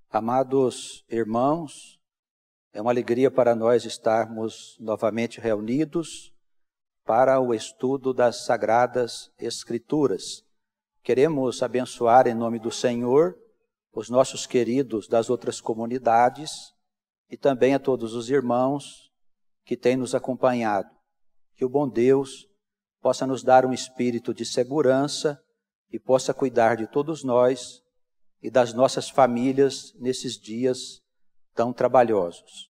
Amados irmãos, é uma alegria para nós estarmos novamente reunidos para o estudo das Sagradas Escrituras. Queremos abençoar em nome do Senhor os nossos queridos das outras comunidades e também a todos os irmãos que têm nos acompanhado. Que o bom Deus possa nos dar um espírito de segurança e possa cuidar de todos nós e das nossas famílias nesses dias tão trabalhosos.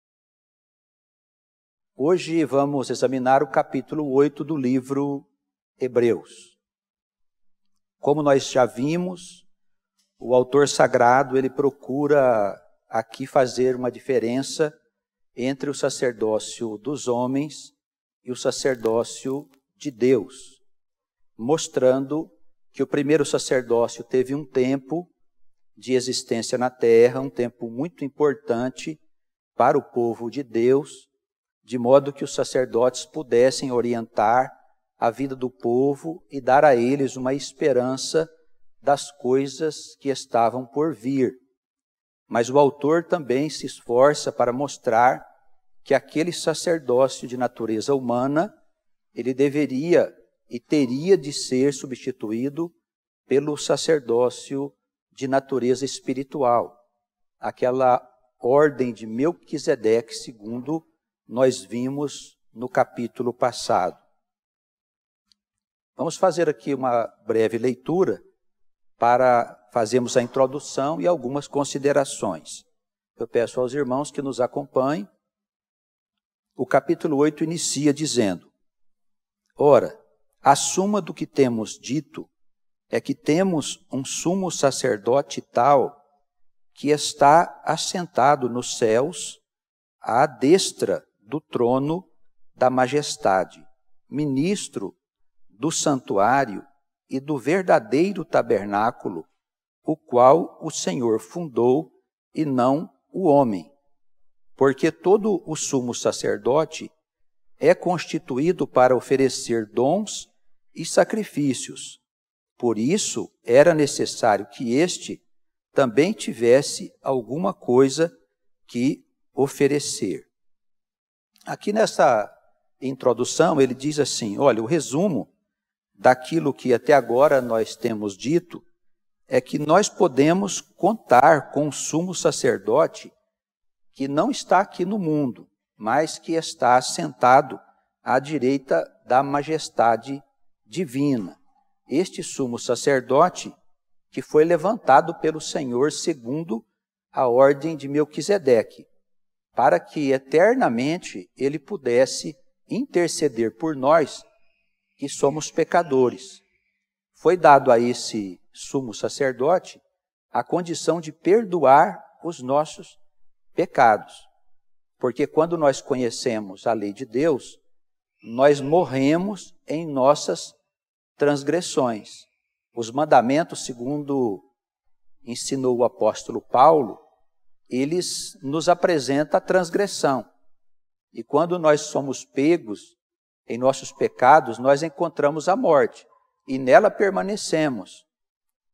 Hoje vamos examinar o capítulo 8 do livro Hebreus. Como nós já vimos, o autor sagrado ele procura aqui fazer uma diferença entre o sacerdócio dos homens e o sacerdócio de Deus, mostrando que o primeiro sacerdócio teve um tempo de existência na terra, um tempo muito importante para o povo de Deus, de modo que os sacerdotes pudessem orientar a vida do povo e dar a eles uma esperança das coisas que estavam por vir. Mas o autor também se esforça para mostrar que aquele sacerdócio de natureza humana, ele deveria e teria de ser substituído pelo sacerdócio de natureza espiritual, aquela ordem de Melquisedeque, segundo nós vimos no capítulo passado. Vamos fazer aqui uma breve leitura para fazermos a introdução e algumas considerações. Eu peço aos irmãos que nos acompanhem. O capítulo 8 inicia dizendo: Ora, a suma do que temos dito é que temos um sumo sacerdote tal que está assentado nos céus à destra do trono da majestade, ministro do santuário e do verdadeiro tabernáculo, o qual o Senhor fundou e não o homem. Porque todo o sumo sacerdote é constituído para oferecer dons e sacrifícios. Por isso, era necessário que este também tivesse alguma coisa que oferecer. Aqui nessa introdução, ele diz assim, olha, o resumo daquilo que até agora nós temos dito é que nós podemos contar com um sumo sacerdote que não está aqui no mundo, mas que está sentado à direita da majestade divina. Este sumo sacerdote que foi levantado pelo Senhor segundo a ordem de Melquisedeque, para que eternamente ele pudesse interceder por nós, que somos pecadores. Foi dado a esse sumo sacerdote a condição de perdoar os nossos pecados. Porque quando nós conhecemos a lei de Deus, nós morremos em nossas transgressões. Os mandamentos, segundo ensinou o apóstolo Paulo, eles nos apresentam a transgressão. E quando nós somos pegos em nossos pecados, nós encontramos a morte. E nela permanecemos.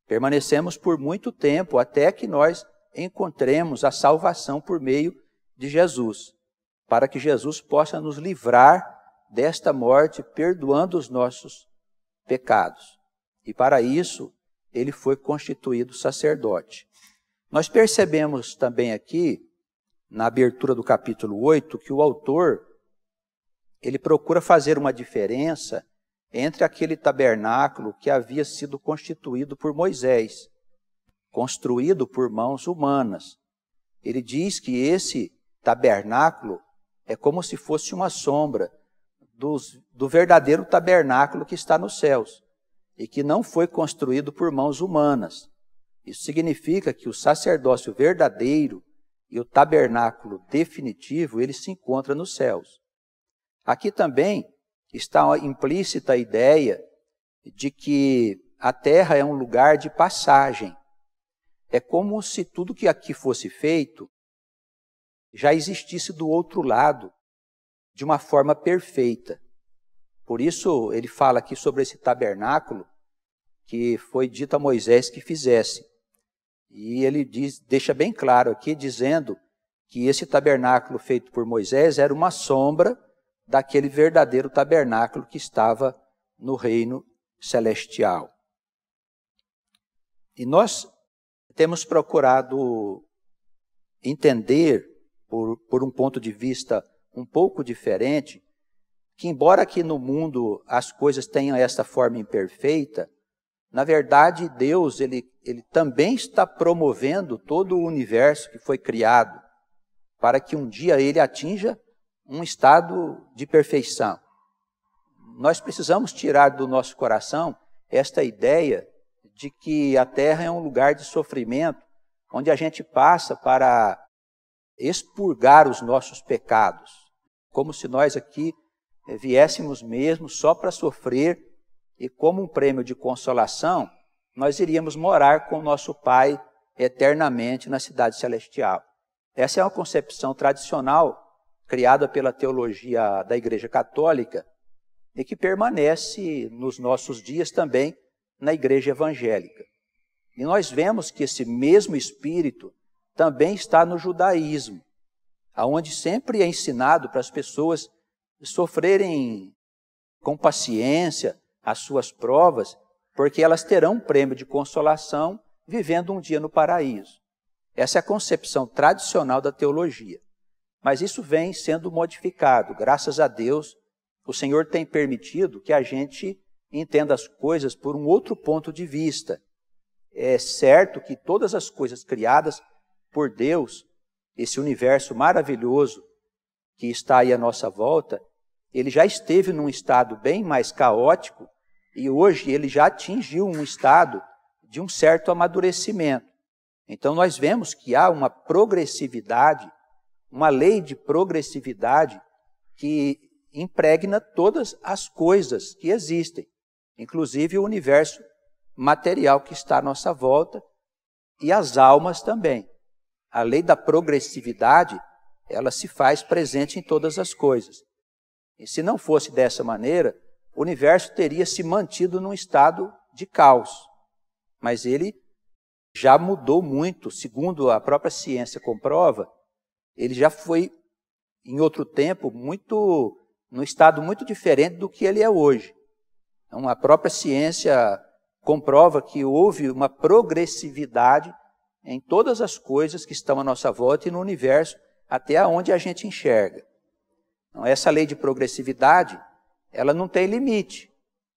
Permanecemos por muito tempo, até que nós encontremos a salvação por meio de Jesus. Para que Jesus possa nos livrar desta morte, perdoando os nossos pecados. E para isso, ele foi constituído sacerdote. Nós percebemos também aqui, na abertura do capítulo 8, que o autor, ele procura fazer uma diferença entre aquele tabernáculo que havia sido constituído por Moisés, construído por mãos humanas. Ele diz que esse tabernáculo é como se fosse uma sombra do verdadeiro tabernáculo que está nos céus e que não foi construído por mãos humanas. Isso significa que o sacerdócio verdadeiro e o tabernáculo definitivo, ele se encontra nos céus. Aqui também está implícita a ideia de que a terra é um lugar de passagem. É como se tudo que aqui fosse feito já existisse do outro lado, de uma forma perfeita. Por isso ele fala aqui sobre esse tabernáculo que foi dito a Moisés que fizesse. E ele deixa bem claro aqui, dizendo que esse tabernáculo feito por Moisés era uma sombra daquele verdadeiro tabernáculo que estava no reino celestial. E nós temos procurado entender, por um ponto de vista um pouco diferente, que embora aqui no mundo as coisas tenham essa forma imperfeita, na verdade Deus ele também está promovendo todo o universo que foi criado para que um dia ele atinja um estado de perfeição. Nós precisamos tirar do nosso coração esta ideia de que a terra é um lugar de sofrimento, onde a gente passa para expurgar os nossos pecados, como se nós aqui viéssemos mesmo só para sofrer e como um prêmio de consolação, nós iríamos morar com o nosso Pai eternamente na cidade celestial. Essa é uma concepção tradicional criada pela teologia da Igreja Católica e que permanece nos nossos dias também na Igreja Evangélica. E nós vemos que esse mesmo espírito também está no judaísmo, onde sempre é ensinado para as pessoas sofrerem com paciência as suas provas, porque elas terão um prêmio de consolação vivendo um dia no paraíso. Essa é a concepção tradicional da teologia. Mas isso vem sendo modificado. Graças a Deus, o Senhor tem permitido que a gente entenda as coisas por um outro ponto de vista. É certo que todas as coisas criadas por Deus, esse universo maravilhoso que está aí à nossa volta, ele já esteve num estado bem mais caótico e hoje ele já atingiu um estado de um certo amadurecimento. Então nós vemos que há uma progressividade, uma lei de progressividade que impregna todas as coisas que existem, inclusive o universo material que está à nossa volta e as almas também. A lei da progressividade, ela se faz presente em todas as coisas. E se não fosse dessa maneira, o universo teria se mantido num estado de caos. Mas ele já mudou muito, segundo a própria ciência comprova, ele já foi, em outro tempo, num estado muito diferente do que ele é hoje. Então, a própria ciência comprova que houve uma progressividade em todas as coisas que estão à nossa volta e no universo, até onde a gente enxerga. Então, essa lei de progressividade, ela não tem limite,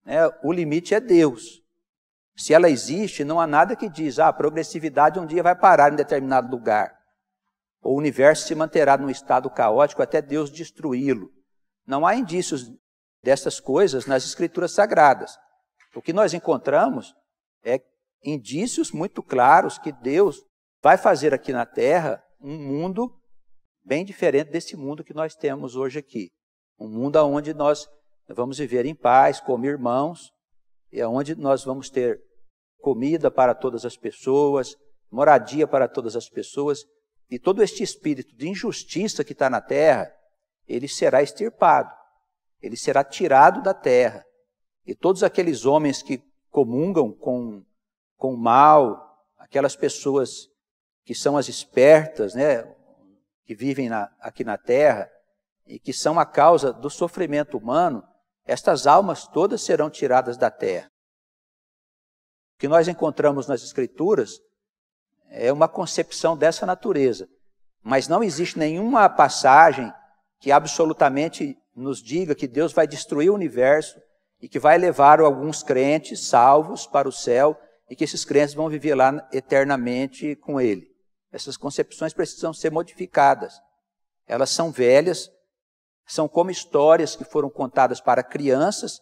né? O limite é Deus. Se ela existe, não há nada que diz, a progressividade um dia vai parar em determinado lugar. O universo se manterá num estado caótico até Deus destruí-lo. Não há indícios dessas coisas nas Escrituras Sagradas. O que nós encontramos é indícios muito claros que Deus vai fazer aqui na Terra um mundo bem diferente desse mundo que nós temos hoje aqui. Um mundo onde nós vamos viver em paz, como irmãos, e onde nós vamos ter comida para todas as pessoas, moradia para todas as pessoas, e todo este espírito de injustiça que está na terra, ele será extirpado, ele será tirado da terra. E todos aqueles homens que comungam com o mal, aquelas pessoas que são as espertas, né, que vivem aqui na terra, e que são a causa do sofrimento humano, estas almas todas serão tiradas da terra. O que nós encontramos nas Escrituras é uma concepção dessa natureza, mas não existe nenhuma passagem que absolutamente nos diga que Deus vai destruir o universo e que vai levar alguns crentes salvos para o céu e que esses crentes vão viver lá eternamente com Ele. Essas concepções precisam ser modificadas. Elas são velhas, são como histórias que foram contadas para crianças,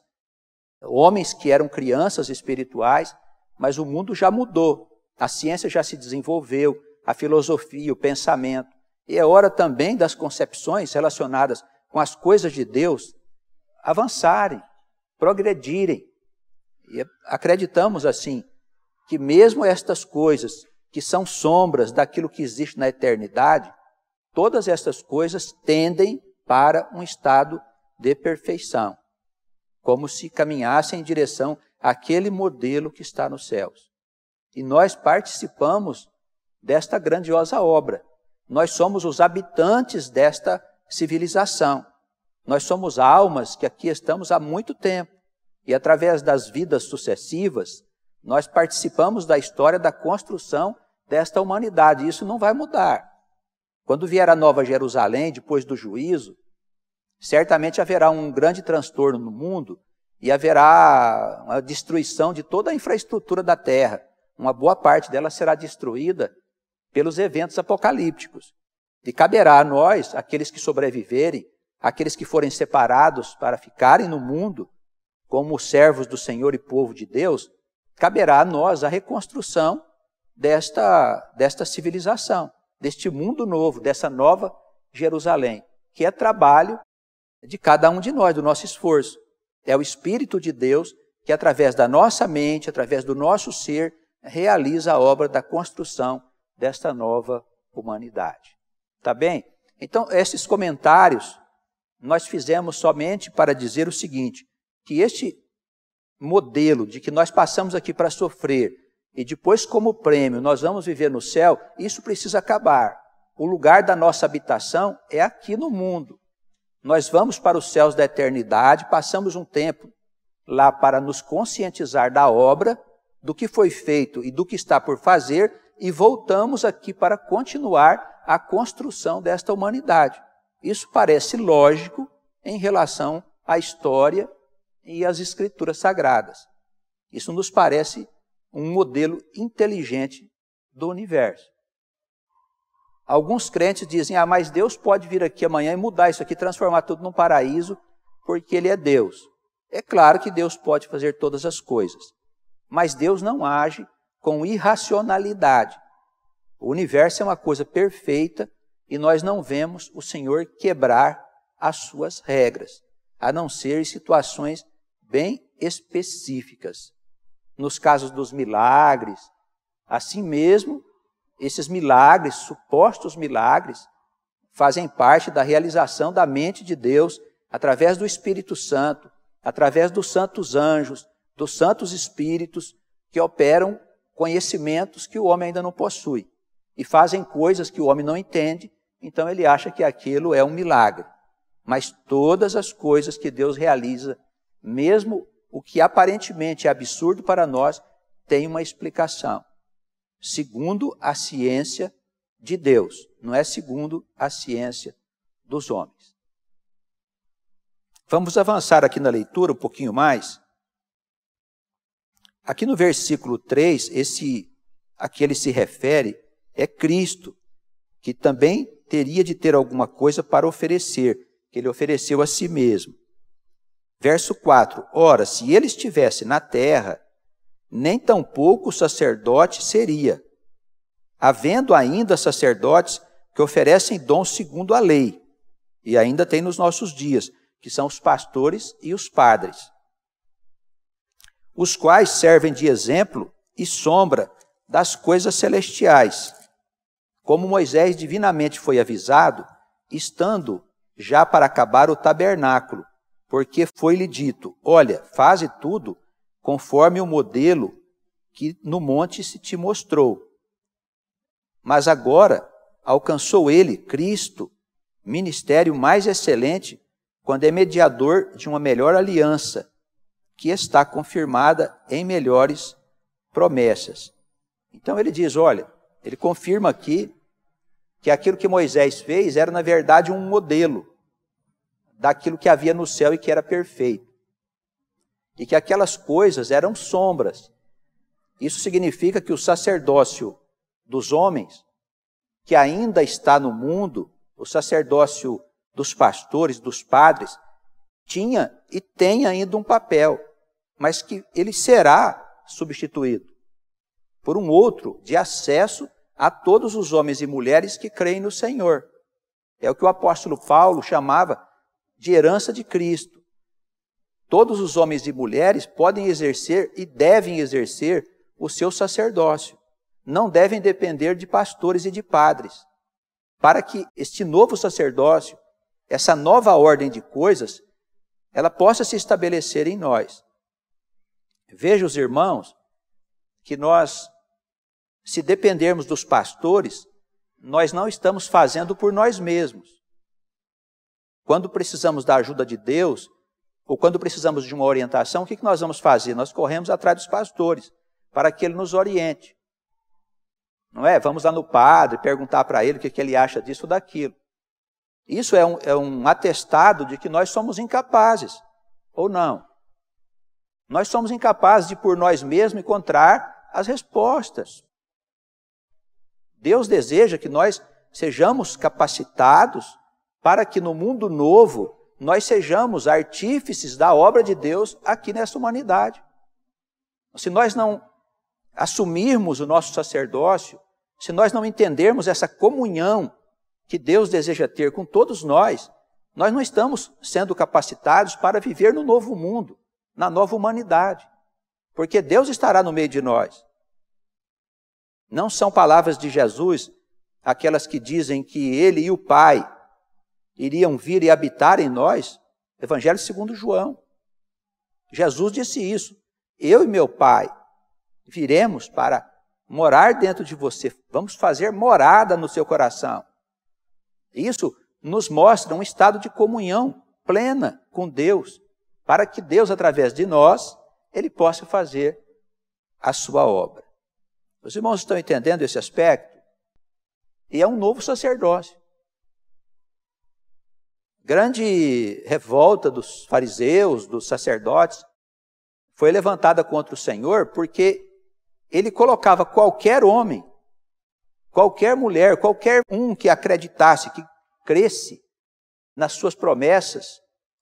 homens que eram crianças espirituais, mas o mundo já mudou. A ciência já se desenvolveu, a filosofia, o pensamento. E é hora também das concepções relacionadas com as coisas de Deus avançarem, progredirem. E acreditamos assim, que mesmo estas coisas que são sombras daquilo que existe na eternidade, todas estas coisas tendem para um estado de perfeição, como se caminhassem em direção àquele modelo que está nos céus. E nós participamos desta grandiosa obra. Nós somos os habitantes desta civilização. Nós somos almas que aqui estamos há muito tempo. E através das vidas sucessivas, nós participamos da história da construção desta humanidade. Isso não vai mudar. Quando vier a Nova Jerusalém, depois do juízo, certamente haverá um grande transtorno no mundo e haverá uma destruição de toda a infraestrutura da terra. Uma boa parte dela será destruída pelos eventos apocalípticos. E caberá a nós, aqueles que sobreviverem, aqueles que forem separados para ficarem no mundo, como servos do Senhor e povo de Deus, caberá a nós a reconstrução desta civilização, deste mundo novo, dessa nova Jerusalém, que é trabalho de cada um de nós, do nosso esforço. É o Espírito de Deus que, através da nossa mente, através do nosso ser, realiza a obra da construção desta nova humanidade. Tá bem? Então, esses comentários nós fizemos somente para dizer o seguinte, que este modelo de que nós passamos aqui para sofrer e depois, como prêmio, nós vamos viver no céu, isso precisa acabar. O lugar da nossa habitação é aqui no mundo. Nós vamos para os céus da eternidade, passamos um tempo lá para nos conscientizar da obra, do que foi feito e do que está por fazer, e voltamos aqui para continuar a construção desta humanidade. Isso parece lógico em relação à história e às escrituras sagradas. Isso nos parece um modelo inteligente do universo. Alguns crentes dizem, mas Deus pode vir aqui amanhã e mudar isso aqui, transformar tudo num paraíso, porque Ele é Deus. É claro que Deus pode fazer todas as coisas, mas Deus não age com irracionalidade. O universo é uma coisa perfeita e nós não vemos o Senhor quebrar as suas regras, a não ser em situações bem específicas. Nos casos dos milagres, assim mesmo, esses milagres, supostos milagres, fazem parte da realização da mente de Deus através do Espírito Santo, através dos santos anjos, dos santos espíritos que operam conhecimentos que o homem ainda não possui e fazem coisas que o homem não entende, então ele acha que aquilo é um milagre. Mas todas as coisas que Deus realiza, mesmo o que aparentemente é absurdo para nós, tem uma explicação. Segundo a ciência de Deus, não é segundo a ciência dos homens. Vamos avançar aqui na leitura um pouquinho mais. Aqui no versículo 3, a que ele se refere é Cristo, que também teria de ter alguma coisa para oferecer, que ele ofereceu a si mesmo. Verso 4, ora, se ele estivesse na terra, nem tampouco sacerdote seria, havendo ainda sacerdotes que oferecem dons segundo a lei, e ainda tem nos nossos dias, que são os pastores e os padres, os quais servem de exemplo e sombra das coisas celestiais, como Moisés divinamente foi avisado, estando já para acabar o tabernáculo, porque foi-lhe dito, olha, faze tudo conforme o modelo que no monte se te mostrou. Mas agora alcançou ele, Cristo, ministério mais excelente, quando é mediador de uma melhor aliança, que está confirmada em melhores promessas. Então ele diz, olha, ele confirma aqui que aquilo que Moisés fez era, na verdade, um modelo daquilo que havia no céu e que era perfeito. E que aquelas coisas eram sombras. Isso significa que o sacerdócio dos homens, que ainda está no mundo, o sacerdócio dos pastores, dos padres, tinha e tem ainda um papel, mas que ele será substituído por um outro de acesso a todos os homens e mulheres que creem no Senhor. É o que o apóstolo Paulo chamava de herança de Cristo. Todos os homens e mulheres podem exercer e devem exercer o seu sacerdócio. Não devem depender de pastores e de padres. Para que este novo sacerdócio, essa nova ordem de coisas, ela possa se estabelecer em nós. Veja, os irmãos, que nós se dependermos dos pastores, nós não estamos fazendo por nós mesmos. Quando precisamos da ajuda de Deus, ou quando precisamos de uma orientação, o que nós vamos fazer? Nós corremos atrás dos pastores, para que ele nos oriente. Não é? Vamos lá no padre, perguntar para ele o que ele acha disso ou daquilo. Isso é um atestado de que nós somos incapazes, ou não. Nós somos incapazes de, por nós mesmos, encontrar as respostas. Deus deseja que nós sejamos capacitados para que no mundo novo nós sejamos artífices da obra de Deus aqui nessa humanidade. Se nós não assumirmos o nosso sacerdócio, se nós não entendermos essa comunhão que Deus deseja ter com todos nós não estamos sendo capacitados para viver no novo mundo, na nova humanidade, porque Deus estará no meio de nós. Não são palavras de Jesus aquelas que dizem que Ele e o Pai iriam vir e habitar em nós? Evangelho segundo João. Jesus disse isso. Eu e meu Pai viremos para morar dentro de você. Vamos fazer morada no seu coração. Isso nos mostra um estado de comunhão plena com Deus, para que Deus, através de nós, Ele possa fazer a sua obra. Os irmãos estão entendendo esse aspecto? E é um novo sacerdócio. Grande revolta dos fariseus, dos sacerdotes, foi levantada contra o Senhor porque ele colocava qualquer homem, qualquer mulher, qualquer um que acreditasse, que cresce nas suas promessas,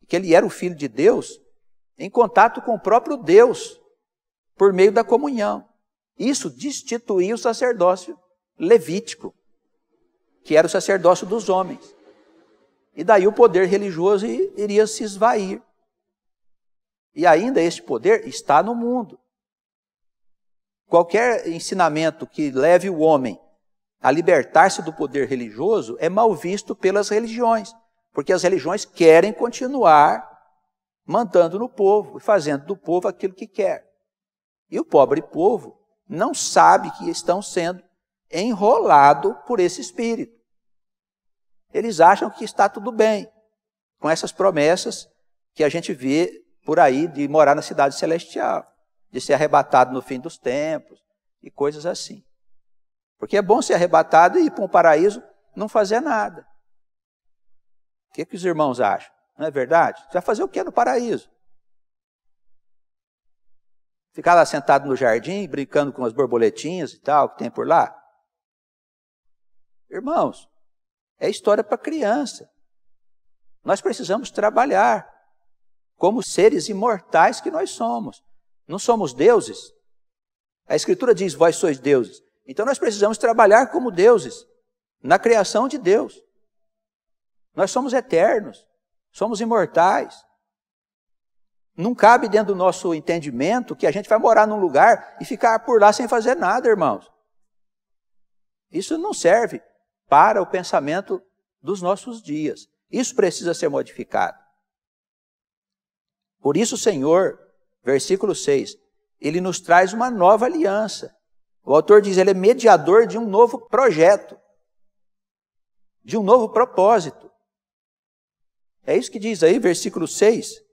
que ele era o Filho de Deus, em contato com o próprio Deus, por meio da comunhão. Isso destituía o sacerdócio levítico, que era o sacerdócio dos homens. E daí o poder religioso iria se esvair. E ainda este poder está no mundo. Qualquer ensinamento que leve o homem a libertar-se do poder religioso é mal visto pelas religiões, porque as religiões querem continuar mandando no povo e fazendo do povo aquilo que quer. E o pobre povo não sabe que estão sendo enrolados por esse espírito. Eles acham que está tudo bem com essas promessas que a gente vê por aí de morar na cidade celestial, de ser arrebatado no fim dos tempos e coisas assim. Porque é bom ser arrebatado e ir para um paraíso não fazer nada. O que os irmãos acham? Não é verdade? Você vai fazer o que no paraíso? Ficar lá sentado no jardim, brincando com as borboletinhas e tal, que tem por lá? Irmãos, é história para criança. Nós precisamos trabalhar como seres imortais que nós somos. Não somos deuses. A Escritura diz, vós sois deuses. Então nós precisamos trabalhar como deuses, na criação de Deus. Nós somos eternos, somos imortais. Não cabe dentro do nosso entendimento que a gente vai morar num lugar e ficar por lá sem fazer nada, irmãos. Isso não serve para o pensamento dos nossos dias. Isso precisa ser modificado. Por isso o Senhor, versículo 6, Ele nos traz uma nova aliança. O autor diz, Ele é mediador de um novo projeto, de um novo propósito. É isso que diz aí, versículo 6.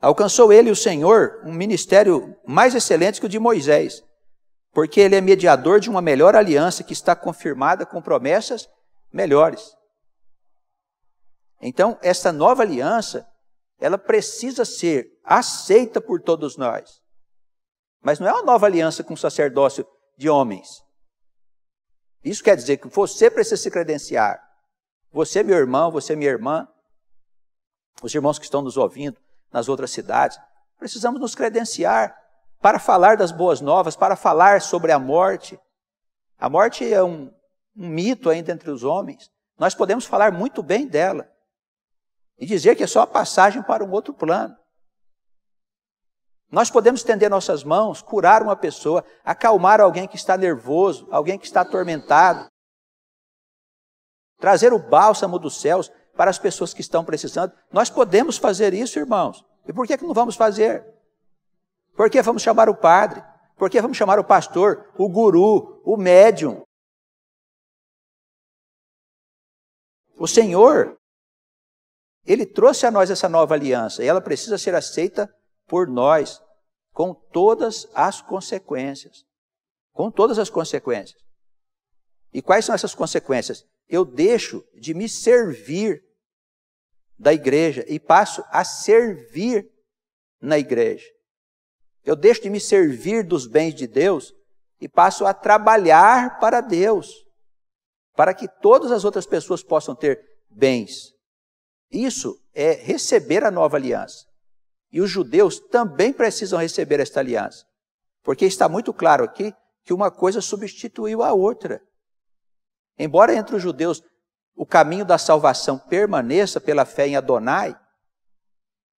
Alcançou ele, o Senhor, um ministério mais excelente que o de Moisés, porque ele é mediador de uma melhor aliança que está confirmada com promessas melhores. Então, essa nova aliança, ela precisa ser aceita por todos nós. Mas não é uma nova aliança com sacerdócio de homens. Isso quer dizer que você precisa se credenciar. Você, meu irmão, você, minha irmã, os irmãos que estão nos ouvindo nas outras cidades, precisamos nos credenciar para falar das boas novas, para falar sobre a morte. A morte é um mito ainda entre os homens. Nós podemos falar muito bem dela e dizer que é só a passagem para um outro plano. Nós podemos estender nossas mãos, curar uma pessoa, acalmar alguém que está nervoso, alguém que está atormentado, trazer o bálsamo dos céus para as pessoas que estão precisando. Nós podemos fazer isso, irmãos. E por que não vamos fazer? Por que vamos chamar o padre? Porque vamos chamar o pastor, o guru, o médium. O Senhor, Ele trouxe a nós essa nova aliança e ela precisa ser aceita por nós com todas as consequências. Com todas as consequências. E quais são essas consequências? Eu deixo de me servir da igreja e passo a servir na igreja. Eu deixo de me servir dos bens de Deus e passo a trabalhar para Deus, para que todas as outras pessoas possam ter bens. Isso é receber a nova aliança. E os judeus também precisam receber esta aliança, porque está muito claro aqui que uma coisa substituiu a outra. Embora entre os judeus o caminho da salvação permaneça pela fé em Adonai,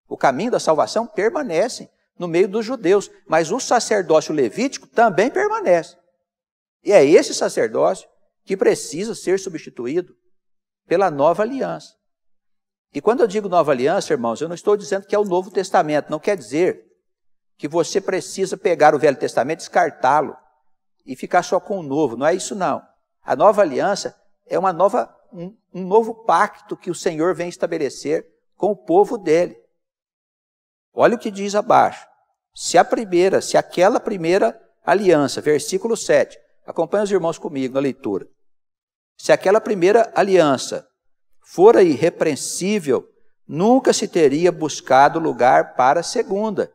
o caminho da salvação permanece no meio dos judeus, mas o sacerdócio levítico também permanece. E é esse sacerdócio que precisa ser substituído pela nova aliança. E quando eu digo nova aliança, irmãos, eu não estou dizendo que é o Novo Testamento, não quer dizer que você precisa pegar o Velho Testamento, descartá-lo e ficar só com o Novo, não é isso não. A nova aliança é um novo pacto que o Senhor vem estabelecer com o povo dele. Olha o que diz abaixo. Se aquela primeira aliança, versículo 7, acompanha os irmãos comigo na leitura. Se aquela primeira aliança fora irrepreensível, nunca se teria buscado lugar para a segunda.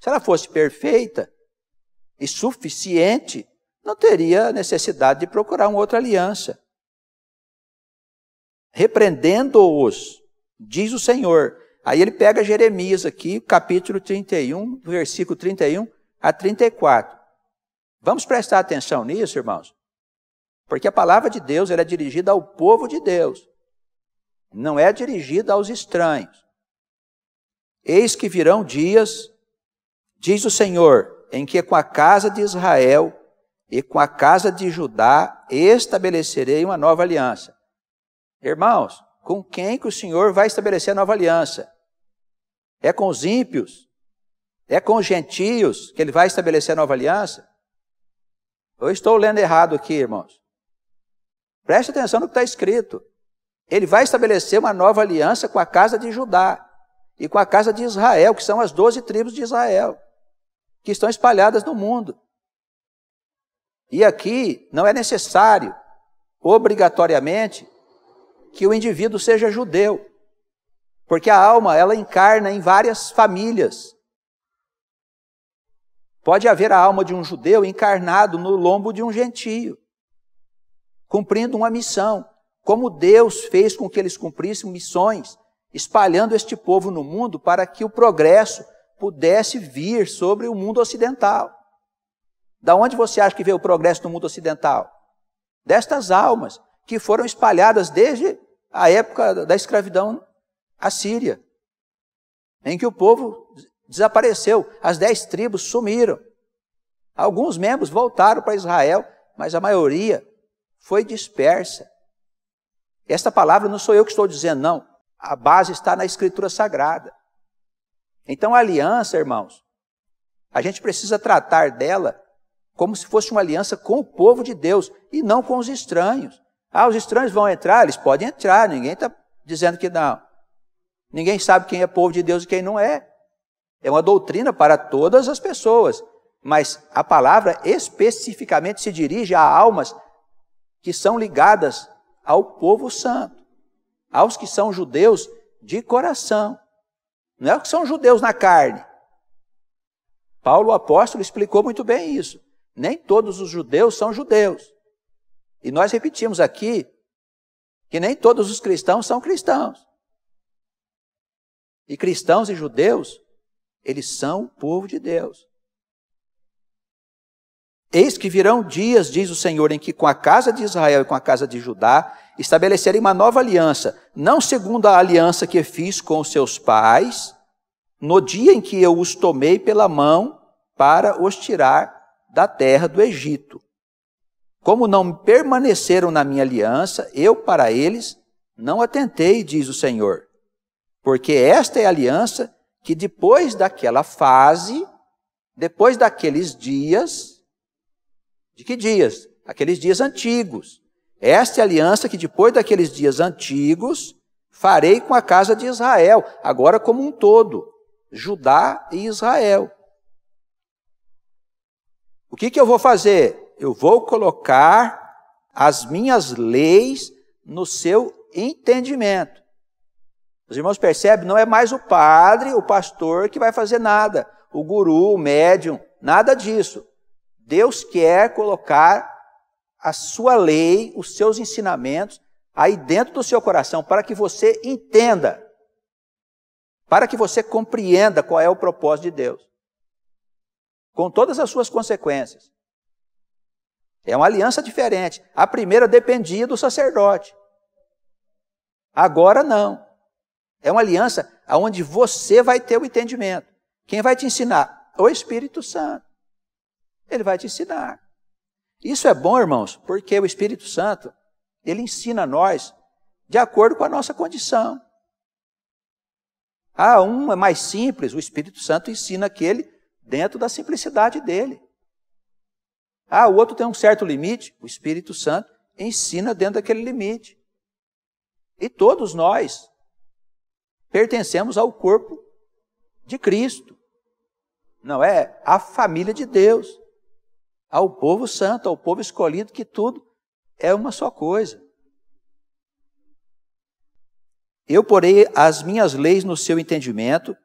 Se ela fosse perfeita e suficiente, não teria necessidade de procurar uma outra aliança. Repreendendo-os, diz o Senhor. Aí ele pega Jeremias aqui, capítulo 31, versículo 31 a 34. Vamos prestar atenção nisso, irmãos? Porque a palavra de Deus ela é dirigida ao povo de Deus. Não é dirigida aos estranhos. Eis que virão dias, diz o Senhor, em que com a casa de Israel e com a casa de Judá estabelecerei uma nova aliança. Irmãos, com quem que o Senhor vai estabelecer a nova aliança? É com os ímpios? É com os gentios que ele vai estabelecer a nova aliança? Eu estou lendo errado aqui, irmãos. Preste atenção no que está escrito. Ele vai estabelecer uma nova aliança com a casa de Judá e com a casa de Israel, que são as 12 tribos de Israel, que estão espalhadas no mundo. E aqui não é necessário, obrigatoriamente, que o indivíduo seja judeu, porque a alma, ela encarna em várias famílias. Pode haver a alma de um judeu encarnado no lombo de um gentio, cumprindo uma missão, como Deus fez com que eles cumprissem missões, espalhando este povo no mundo para que o progresso pudesse vir sobre o mundo ocidental. Da onde você acha que veio o progresso no mundo ocidental? Destas almas que foram espalhadas desde a época da escravidão assíria, em que o povo desapareceu, as 10 tribos sumiram. Alguns membros voltaram para Israel, mas a maioria foi dispersa. Esta palavra não sou eu que estou dizendo, não. A base está na Escritura Sagrada. Então a aliança, irmãos, a gente precisa tratar dela como se fosse uma aliança com o povo de Deus e não com os estranhos. Ah, os estranhos vão entrar? Eles podem entrar, ninguém está dizendo que não. Ninguém sabe quem é povo de Deus e quem não é. É uma doutrina para todas as pessoas, mas a palavra especificamente se dirige a almas que são ligadas ao povo santo, aos que são judeus de coração. Não é os que são judeus na carne. Paulo, o apóstolo, explicou muito bem isso. Nem todos os judeus são judeus. E nós repetimos aqui que nem todos os cristãos são cristãos. E cristãos e judeus, eles são o povo de Deus. Eis que virão dias, diz o Senhor, em que com a casa de Israel e com a casa de Judá estabelecerei uma nova aliança, não segundo a aliança que fiz com os seus pais, no dia em que eu os tomei pela mão para os tirar da terra do Egito. Como não permaneceram na minha aliança, eu para eles não atentei, diz o Senhor. Porque esta é a aliança que depois daquela fase depois daqueles dias, de que dias? Aqueles dias antigos. Esta é a aliança que depois daqueles dias antigos farei com a casa de Israel, agora como um todo, Judá e Israel. O que eu vou fazer? Eu vou colocar as minhas leis no seu entendimento. Os irmãos percebem? Não é mais o padre, o pastor que vai fazer nada, o guru, o médium, nada disso. Deus quer colocar a sua lei, os seus ensinamentos, aí dentro do seu coração, para que você entenda, para que você compreenda qual é o propósito de Deus, com todas as suas consequências. É uma aliança diferente. A primeira dependia do sacerdote. Agora não. É uma aliança onde você vai ter o entendimento. Quem vai te ensinar? O Espírito Santo. Ele vai te ensinar. Isso é bom, irmãos, porque o Espírito Santo, ele ensina a nós de acordo com a nossa condição. Um é mais simples, o Espírito Santo ensina aquele dentro da simplicidade dele. O outro tem um certo limite, o Espírito Santo ensina dentro daquele limite. E todos nós pertencemos ao corpo de Cristo. Não é? A família de Deus. Ao povo santo, ao povo escolhido, que tudo é uma só coisa. Eu porei as minhas leis no seu entendimento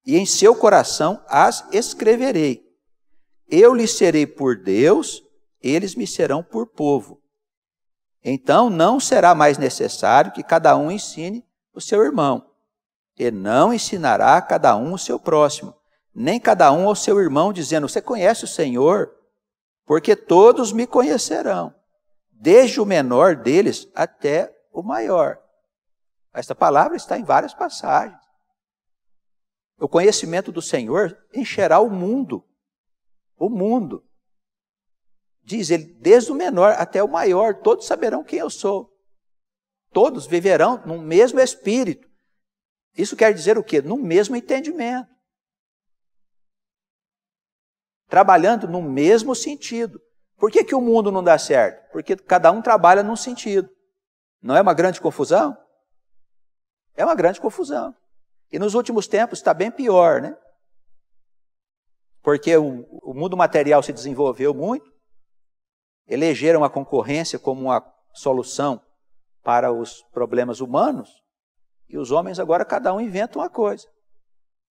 e em seu coração as escreverei. Eu lhes serei por Deus, eles me serão por povo. Então não será mais necessário que cada um ensine o seu irmão, e não ensinará cada um o seu próximo, nem cada um ao seu irmão, dizendo: você conhece o Senhor? Porque todos me conhecerão, desde o menor deles até o maior. Esta palavra está em várias passagens. O conhecimento do Senhor encherá o mundo. O mundo. Diz ele, desde o menor até o maior, todos saberão quem eu sou. Todos viverão no mesmo espírito. Isso quer dizer o quê? No mesmo entendimento. Trabalhando no mesmo sentido. Por que o mundo não dá certo? Porque cada um trabalha num sentido. Não é uma grande confusão? É uma grande confusão. E nos últimos tempos está bem pior, né? Porque o mundo material se desenvolveu muito, elegeram a concorrência como uma solução para os problemas humanos, e os homens agora cada um inventa uma coisa.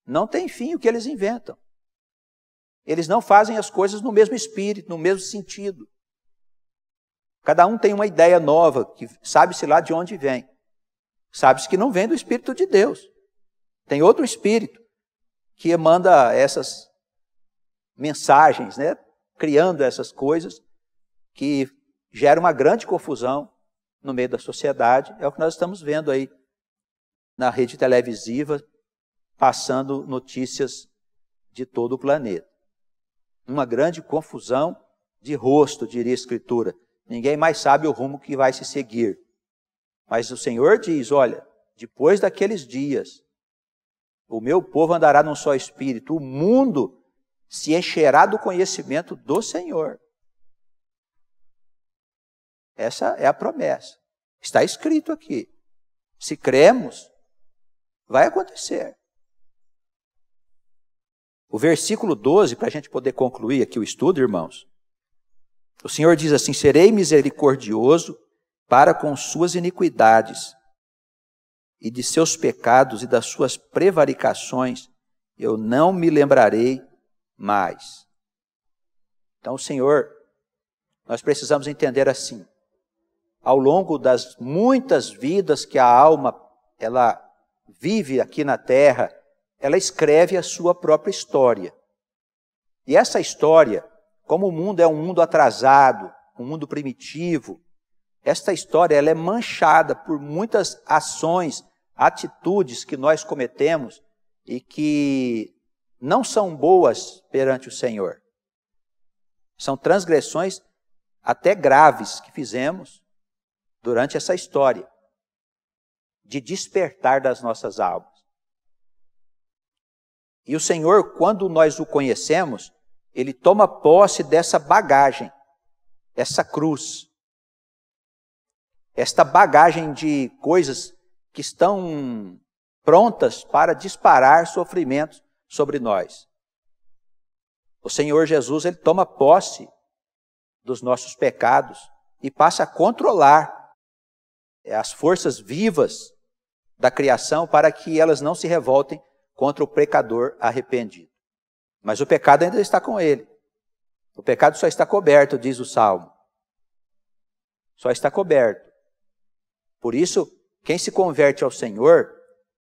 Não tem fim o que eles inventam. Eles não fazem as coisas no mesmo espírito, no mesmo sentido. Cada um tem uma ideia nova, que sabe-se lá de onde vem. Sabe-se que não vem do Espírito de Deus. Tem outro Espírito que manda essas mensagens, né? Criando essas coisas que geram uma grande confusão no meio da sociedade. É o que nós estamos vendo aí na rede televisiva, passando notícias de todo o planeta. Uma grande confusão de rosto, diria a Escritura. Ninguém mais sabe o rumo que vai se seguir. Mas o Senhor diz, olha, depois daqueles dias, o meu povo andará num só espírito, o mundo se encherá do conhecimento do Senhor. Essa é a promessa. Está escrito aqui. Se cremos, vai acontecer. O versículo 12, para a gente poder concluir aqui o estudo, irmãos. O Senhor diz assim, serei misericordioso para com suas iniquidades, e de seus pecados e das suas prevaricações eu não me lembrarei mais. Então, o Senhor, nós precisamos entender assim, ao longo das muitas vidas que a alma ela vive aqui na terra, ela escreve a sua própria história. E essa história, como o mundo é um mundo atrasado, um mundo primitivo, esta história ela é manchada por muitas ações, atitudes que nós cometemos e que não são boas perante o Senhor. São transgressões até graves que fizemos durante essa história de despertar das nossas almas. E o Senhor, quando nós o conhecemos, ele toma posse dessa bagagem, essa cruz, esta bagagem de coisas que estão prontas para disparar sofrimentos sobre nós. O Senhor Jesus, ele toma posse dos nossos pecados e passa a controlar as forças vivas da criação para que elas não se revoltem contra o pecador arrependido. Mas o pecado ainda está com ele. O pecado só está coberto, diz o Salmo. Só está coberto. Por isso, quem se converte ao Senhor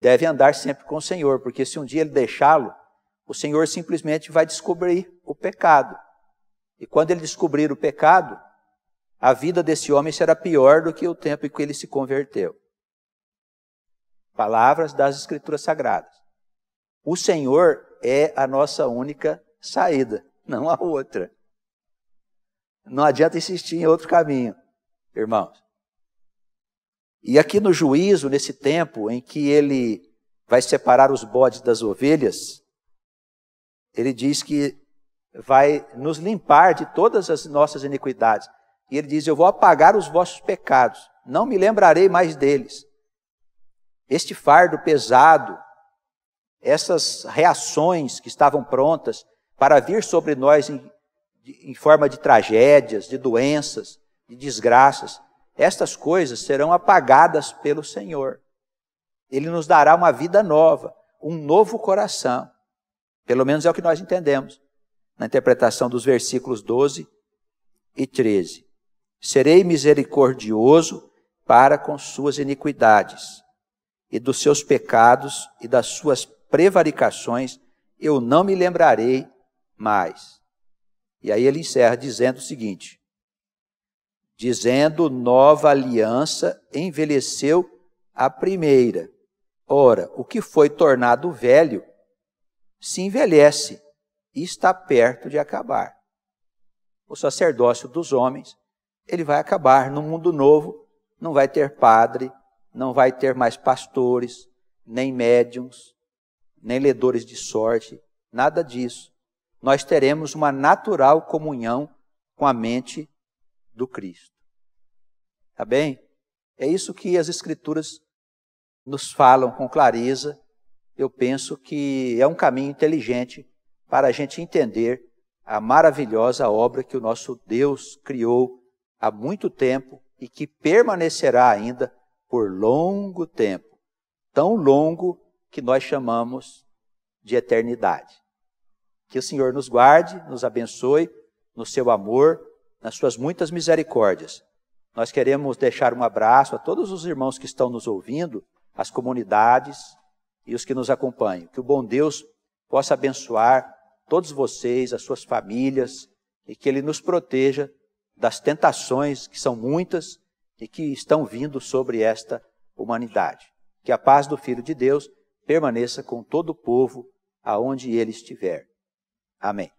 deve andar sempre com o Senhor, porque se um dia ele deixá-lo, o Senhor simplesmente vai descobrir o pecado. E quando ele descobrir o pecado, a vida desse homem será pior do que o tempo em que ele se converteu. Palavras das Escrituras Sagradas. O Senhor é a nossa única saída, não a outra. Não adianta insistir em outro caminho, irmãos. E aqui no juízo, nesse tempo em que ele vai separar os bodes das ovelhas, ele diz que vai nos limpar de todas as nossas iniquidades. E ele diz, eu vou apagar os vossos pecados, não me lembrarei mais deles. Este fardo pesado, essas reações que estavam prontas para vir sobre nós em forma de tragédias, de doenças, de desgraças, estas coisas serão apagadas pelo Senhor. Ele nos dará uma vida nova, um novo coração. Pelo menos é o que nós entendemos na interpretação dos versículos 12 e 13. Serei misericordioso para com suas iniquidades, e dos seus pecados e das suas prevaricações eu não me lembrarei mais. E aí ele encerra dizendo o seguinte, dizendo, nova aliança envelheceu a primeira. Ora, o que foi tornado velho se envelhece e está perto de acabar. O sacerdócio dos homens, ele vai acabar no mundo novo, não vai ter padre, não vai ter mais pastores, nem médiuns, nem ledores de sorte, nada disso. Nós teremos uma natural comunhão com a mente do Cristo. Tá bem? É isso que as Escrituras nos falam com clareza. Eu penso que é um caminho inteligente para a gente entender a maravilhosa obra que o nosso Deus criou há muito tempo e que permanecerá ainda por longo tempo, tão longo que nós chamamos de eternidade. Que o Senhor nos guarde, nos abençoe no seu amor, nas suas muitas misericórdias. Nós queremos deixar um abraço a todos os irmãos que estão nos ouvindo, as comunidades e os que nos acompanham. Que o bom Deus possa abençoar todos vocês, as suas famílias, e que Ele nos proteja das tentações, que são muitas, e que estão vindo sobre esta humanidade. Que a paz do Filho de Deus permaneça com todo o povo, aonde ele estiver. Amém.